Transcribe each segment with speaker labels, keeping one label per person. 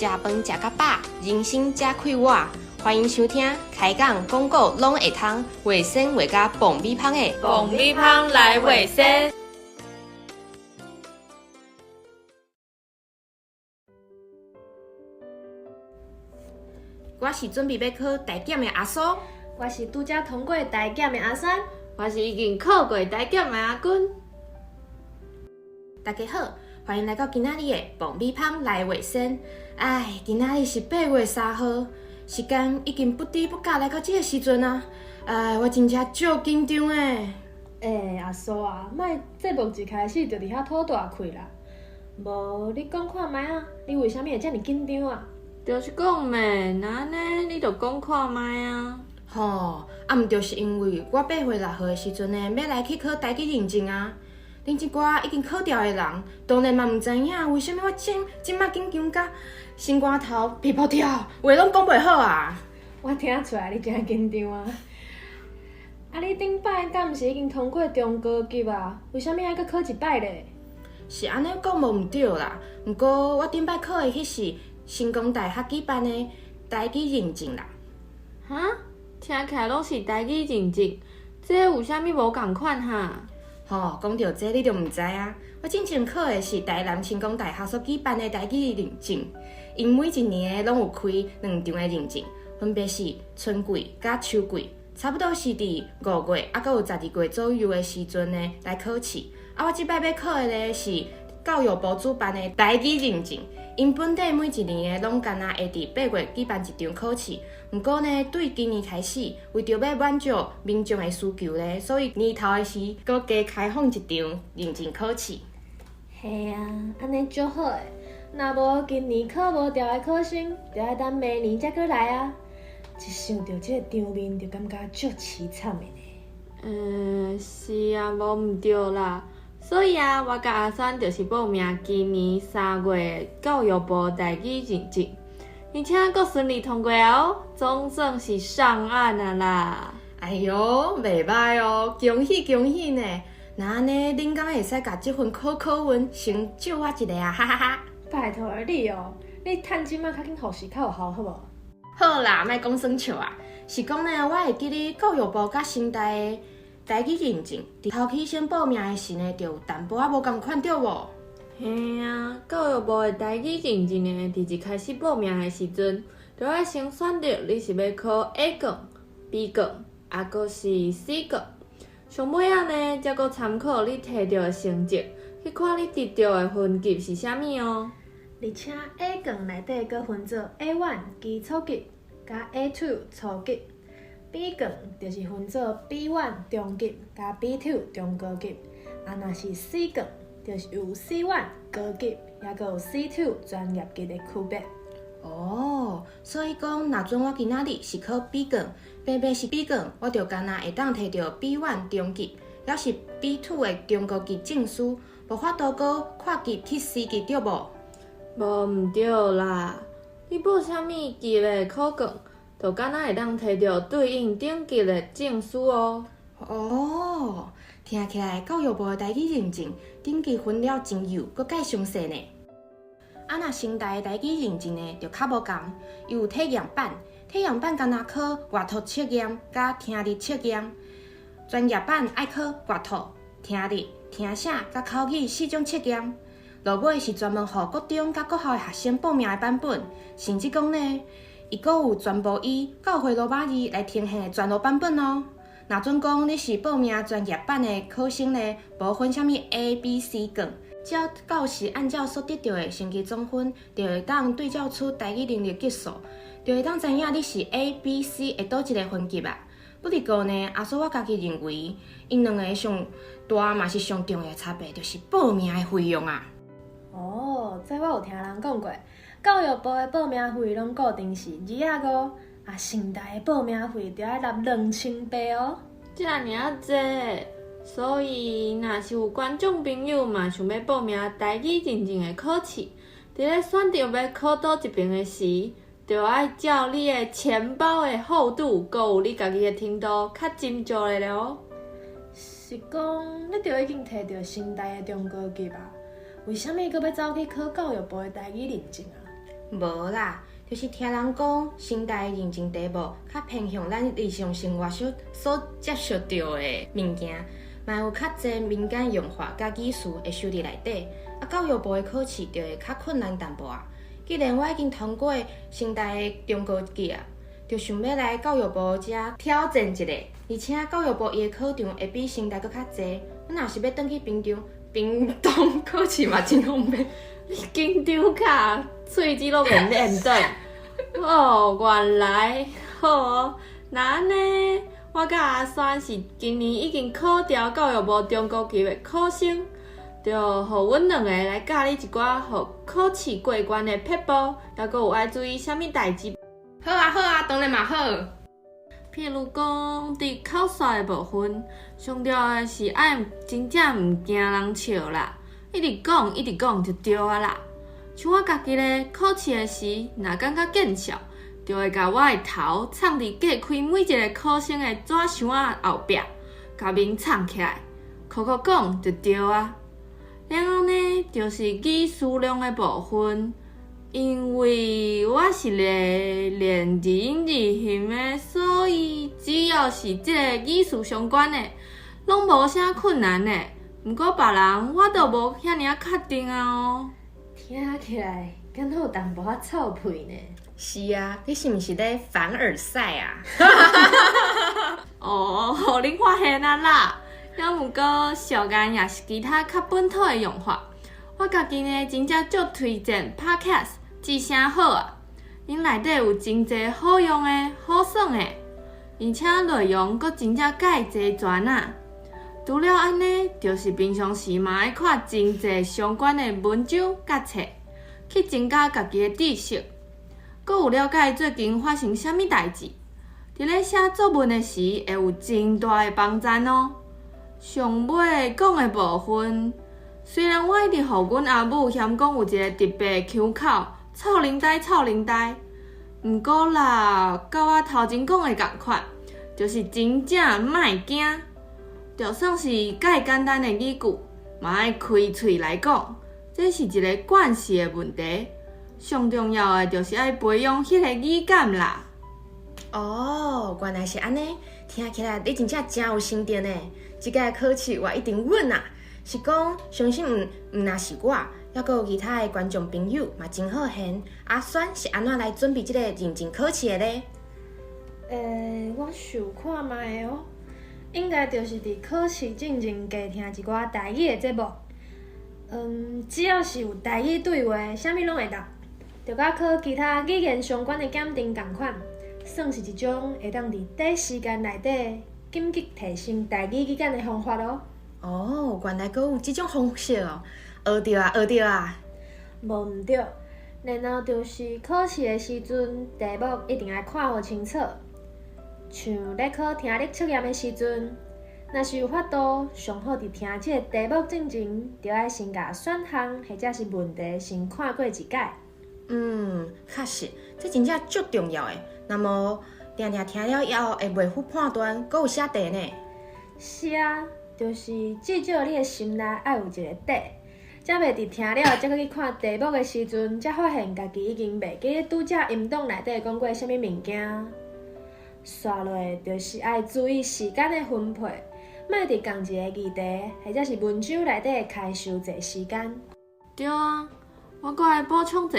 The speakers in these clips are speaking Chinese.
Speaker 1: 食饭食到饱，人生才快活。欢迎收听开讲广告拢会通，卫生卫甲爆米香的
Speaker 2: 爆米香来卫生。
Speaker 1: 我是准备要考大检的阿苏，
Speaker 3: 我是拄则通过大检的阿三，
Speaker 2: 我是已经考过大检的阿君。
Speaker 1: 大家好，欢迎来到今仔日的爆米香来卫生。今仔日是8月3号，时间已经不知不觉来到这个时阵啊！我真正足紧张的。
Speaker 3: 阿苏啊，莫节目一开始就伫遐吐大气啦。无，你讲看卖啊，你为虾米会遮尔紧张啊？
Speaker 2: 就是讲咩，那安尼你就讲看卖啊。
Speaker 1: 毋就是因为我8月6号的时阵呢，要来去考台语认证啊。恁一寡已经考掉的人，当然嘛毋知影为虾米我即摆紧张甲心肝头皮泡跳，话拢讲袂好啊。
Speaker 3: 我听出来你真紧张啊！你顶摆敢毋是已经通过中高级啊？为虾米还阁考一摆咧？
Speaker 1: 是安尼讲无毋对啦，毋过我顶摆考的迄是成功大学举办的台语认证啦。
Speaker 2: 哈？听起来拢是台语认证，这有啥物无共款哈？
Speaker 1: 讲到这你就毋知啊！我之前考的是台南成功大学所举办的台语认证，因每一年拢有开2场的认证，分别是春季甲秋季，差不多是伫5月还有12月左右的时阵呢来考试。我即摆要考的呢是教育部主办的台语认证，因本地每一年呢拢干那会伫8月举办一场考试。毋过呢，对今年开始，为着要满足民众的需求呢，所以年头的时搁加开放一场认证考试。
Speaker 3: 嘿啊，安尼足好诶！若无今年考无掉的考生，就要等明年才过来啊。一想到这个场面，就感觉足凄惨的呢。
Speaker 2: 是啊，无毋对啦。所以啊，我甲阿酸就是报名今年3月教育部台语认证。而且阁顺利通过哦，总算是上岸啊啦！
Speaker 1: 哎哟，袂歹哦，恭喜恭喜呢！那安尼，恁敢会使甲这份考文先借我一个啊，哈哈哈！
Speaker 3: 拜托你哦，你趁即摆较紧复习较有效，好无？
Speaker 1: 好啦，莫讲耍笑啊，是讲呢，我会记得教育部甲新大的台语认证，伫头起先报名的时呢，就有淡薄仔无共款对无？
Speaker 2: 嘿啊，教育部的台语认证呢，伫一开始报名的时阵，就要先选择你是要考 A 卷、B 卷，还阁是 C 卷。上尾仔呢，才阁参考你摕到的成绩，去看你得到的分级是啥物哦。
Speaker 3: 而且 A 卷内底阁分做 A1 基础级，甲 A2 初级。B 卷就是分做 B1 中级，甲 B2 中高级。若是 C 卷，就是有 C1 高级，也阁有 C2 专业级的区别。
Speaker 1: 所以讲，若准我今仔日是考 B 卷，偏偏是 B 卷，我就干那会当摕到 B1 中级，也是 B2 的中高级证书，无法度搁跨级去 C 级对无？
Speaker 2: 无毋对啦，你报啥物级的考卷，就敢若会当摕到对应等级的证书哦。
Speaker 1: 听起来教育部的台语认证等级分了真幼，搁介详细呢。若新大的台语认证呢，就较无共，伊有体验版，体验版敢若考阅读测验甲听力测验，专业版爱考阅读、听力、听写甲口语4种测验。落尾是专门予国中甲国校的学生报名的版本，甚至讲呢，伊阁有全部以教会罗马字来呈现的全录版本哦。若准讲你是报名专业版的考生呢，无分啥物 A、B、C 卷，只要教师按照所得到的成绩总分，就会当对照出台语能力级数，就会当知影你是 A、B、C 的倒一个分级啊。不过呢，阿叔我家己认为，因两个上大嘛是上重要的差别，就是报名的费用啊。
Speaker 3: 这我有听人讲过，教育部的报名费拢固定是2.5，新大的报名费就要纳2000倍哦。
Speaker 2: 遮尔啊济，所以若是有观众朋友嘛想要报名台语认证的考试，伫咧选择要考倒一边的时，就要照你的钱包的厚度，佮有你家己的程度较斟酌的了。
Speaker 3: 是讲你就已经摕到新大的中高级吧？为虾米阁要走去考教育部的台语认证啊？
Speaker 1: 无啦，就是听人讲，现代的认证题目较偏向咱日常生活所接触到的物件，嘛有较侪民间用法甲技术会收伫内底。教育部的考试就会较困难淡薄啊。既然我已经通过现代的中高级啊，就想要来教育部遮挑战一下。而且教育部伊的考场会比现代搁较侪，我若是要转去屏东考试嘛，真方便。
Speaker 2: 你紧张卡，喙齿都袂练转。哦，原来好哦。那安尼，我甲阿酸是今年已经考调教育部中高级的考生，就互阮两个来教你一寡互考试过关的撇步，还佫有爱注意啥物代志。
Speaker 1: 好啊，当然嘛好。
Speaker 2: 譬如讲，伫口说的部分，上重要的是爱真正毋惊人笑啦，一直讲就对啊啦。像我家己咧，考试的时，若感觉见笑，就会甲我的头藏伫隔开每一个考生的纸箱仔后壁，甲面藏起来，口讲就对啊。然后呢，就是语词量的部分。因为我是练字音字形的，所以只要是即个语词相关的，拢无啥困难的。毋过别人我都无遐尔确定啊哦。
Speaker 3: 听起来敢若有淡薄仔臭屁呢。
Speaker 1: 是啊，你是毋是咧凡尔赛啊？
Speaker 2: 哦，互恁发现啊啦。要毋过小干也是其他较本土的用法。我家己呢，真正足推荐 Podcast。字声好啊，因内底有真侪好用的、好耍的，而且内容阁真正介齐全啊。除了安尼，就是平常时嘛爱看真侪相关的文章甲册，去增加家己的知识，阁有了解最近发生啥物代志，伫咧写作文的时会有真大的帮助哦。上尾讲的部分，虽然我一直互阮阿母嫌讲有一个特别的腔口。臭奶呆，毋过啦，甲我头前讲的同款，就是真正莫惊。就算是介简单的语句，嘛爱开喙来讲，这是一个惯势的问题。上重要的就是爱培养迄个语感啦。
Speaker 1: 哦，原来是安尼，听起来你真正真有心得呢。即个考试我一定稳啊！是讲，相信毋若是我。还佫有其他的观众朋友嘛，真好闲。阿酸是安怎来准备即个认证考试的咧？
Speaker 3: 我想看卖哦，应该就是伫考试进前加听一寡台语的节目。只要是有台语对话，啥物拢会答，就甲考其他语言相关的检定同款，算是一种会当伫短时间内底紧急提升台语语感的方法咯。
Speaker 1: 哦，原来佫有即种方式哦。学着啊！
Speaker 3: 无毋对，然后就是考试的时阵，题目一定要看互清楚。像咧考听力测验的时阵，若是有法度，上好伫听即个题目之前，就要先甲选项或者是问题先看过一解。
Speaker 1: 确实，这真正足重要的。那么，定听了以后会袂赴判断，佫有写题呢？
Speaker 3: 是啊，就是至少你的心内爱有一个底。才袂伫听了，才去看题目的时阵，才发现家己已经袂记咧拄则音档内底讲过啥物物件。刷落就是爱注意时间的分配，莫伫同一个议题或者是文章内底开伤侪时间。
Speaker 2: 对啊，我阁来补充一下，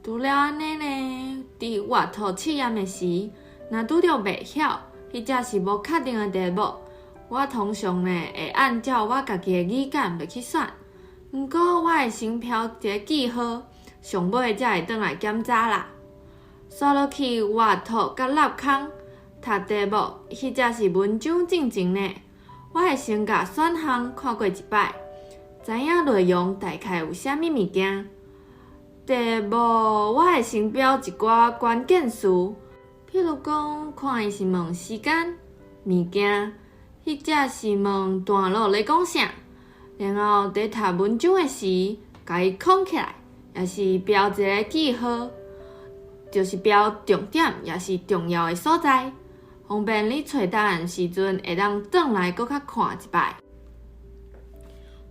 Speaker 2: 除了安尼呢，伫阅读测验的时，若拄着袂晓，或者是无确定的题目，我通常呢会按照我家己的语感来去选。毋过，我会先标一个记号，上尾才会转来检查啦。刷落去阅读甲立空，读题目或者是文章进前呢，我会先甲选项看过一摆，知影内容大概有啥物物件。题目我会先标一寡关键词，譬如讲，看伊是问时间、物件，或者是问段落咧讲啥。然后伫读文章的时，甲伊空起来，也是标一个记号，就是标重点，也是重要的所在，方便你找答案时阵会当转来搁较看一摆。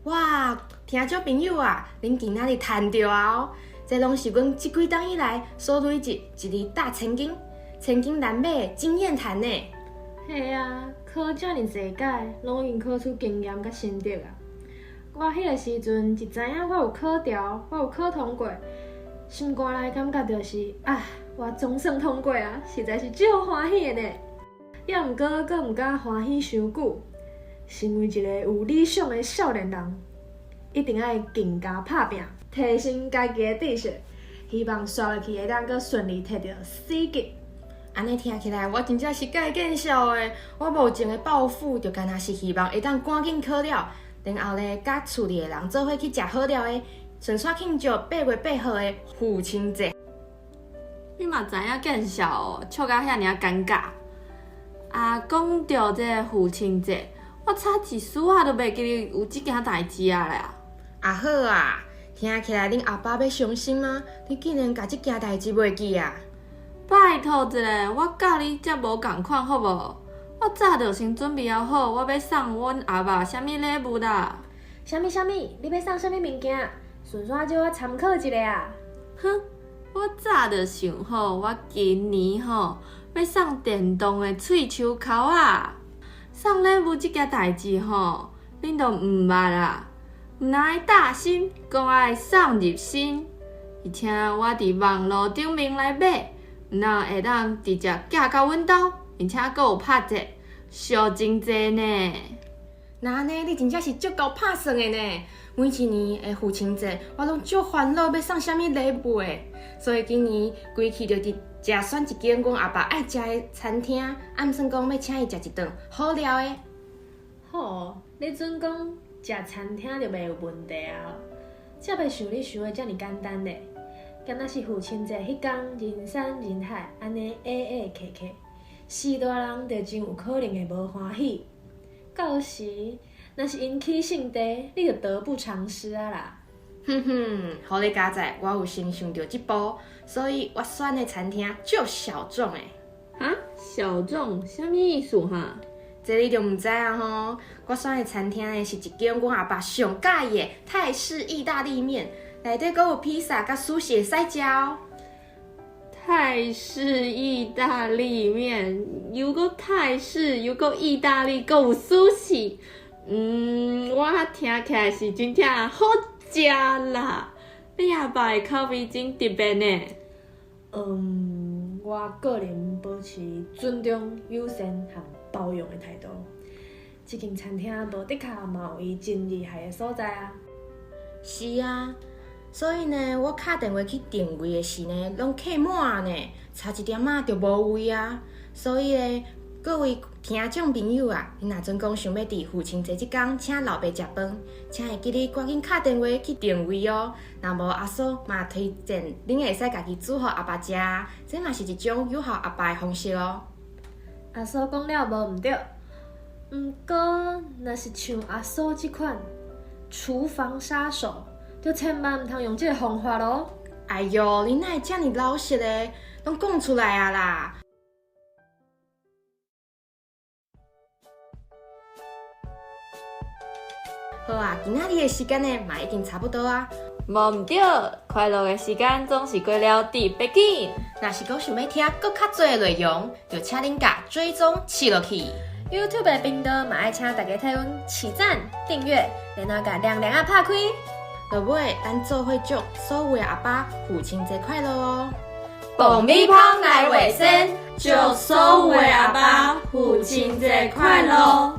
Speaker 1: 哇，听众朋友啊，恁今仔日趁着啊！这拢是阮这几冬以来所累积一日搭千金难买的经验谈呢。
Speaker 3: 嘿啊，考遮尔济届，拢已经考出经验甲心得啊！我迄个时阵一知影我有考调，我有考通过，心肝内感觉就是我总算通过啊，实在是足欢喜的呢。也毋过，阁毋敢欢喜伤久。身为一个有理想的少年人，一定爱更加打拼，提升家己的知识，希望刷落去会当阁顺利摕到 C 级。
Speaker 1: 安尼听起来，我真正是介见笑的。我目前的抱负就干那是希望会当赶紧考了，然后咧，甲厝里的人做伙去食好料的，顺便庆祝8月8号的父亲节。
Speaker 2: 你嘛知影见笑哦，笑甲遐尔尴尬。讲到这个父亲节，我差一丝仔都袂记得有即件代志啊啦。
Speaker 1: 好啊，听起来恁阿爸要伤心吗？你竟然甲即件代志袂记啊？
Speaker 2: 拜托一下，我教你才无共款好无？我早就先准备好，我要送阮阿爸啥物礼物啦。
Speaker 3: 啥物？你要送啥物物件？顺便借我参考一下啊！
Speaker 2: 哼，我早就想好，我今年要送电动的喙手扣啊！送礼物即件代志恁都毋捌啦，毋爱大心，讲爱送入心，而且我伫网络顶面来买。那会当直接寄到阮兜，而且阁有拍折，小真济呢。
Speaker 1: 那安尼你真正是足够拍算的呢。每一年的父亲节，我拢足烦恼要送啥物礼物的，所以今年规气就直接选一间阮阿爸爱食的餐厅，暗算讲要请伊食一顿好料的。
Speaker 3: 好，你准讲食餐厅就袂有问题啊，才袂像你想的遮尔简单呢。敢若是父亲节迄天，人山人海，安尼客，四大人就真有可能会无欢喜。到时若是引起性地，你就得不偿失啊啦！
Speaker 1: 互你加在，我有先想到这步，所以我选的餐厅足小众的。
Speaker 2: 小众，啥物意思哈？
Speaker 1: 这你就毋知啊吼！我选的餐厅呢是一间阮阿爸上喜欢的泰式意大利面。内底阁有披萨甲寿司会使食哦。
Speaker 2: 泰式意大利面，又搁泰式，又搁意大利，阁有寿司。我听起来是真正好食啦！你阿爸的口味真特别呢。
Speaker 3: 我个人保持尊重、友善和包容的态度。这间餐厅无的确嘛有伊真厉害的所在啊。
Speaker 1: 是啊。所以呢，我打电话去定位的时呢，拢客满呢，差一点仔就无位啊。所以呢，各位听众朋友啊，你若准讲想要伫父亲节这天请老爸食饭，请会记得赶紧打电话去定位哦。若无阿嫂嘛推荐恁会使家己煮互阿爸食，这嘛是一种友好阿爸的方式哦。
Speaker 3: 阿嫂讲了无毋对，毋过若是像阿嫂这款厨房杀手。就千万唔通用这个方法咯！
Speaker 1: 哎哟，你哪会这么老实嘞？拢讲出来啊啦！好啊，今仔日的时间呢，嘛已经差不多啊。
Speaker 2: 无毋对，快乐的时间总是过了特别紧。
Speaker 1: 若是讲想要听更较多的内容，就请恁甲追踪起落去。
Speaker 3: YouTube 的频道嘛爱请大家替阮起赞、订阅，然后甲亮亮啊拍开。
Speaker 1: 落尾，咱做伙祝所有的阿爸父亲节快乐哦！
Speaker 2: 爆米花来卫生，祝所有的阿爸父亲节快乐！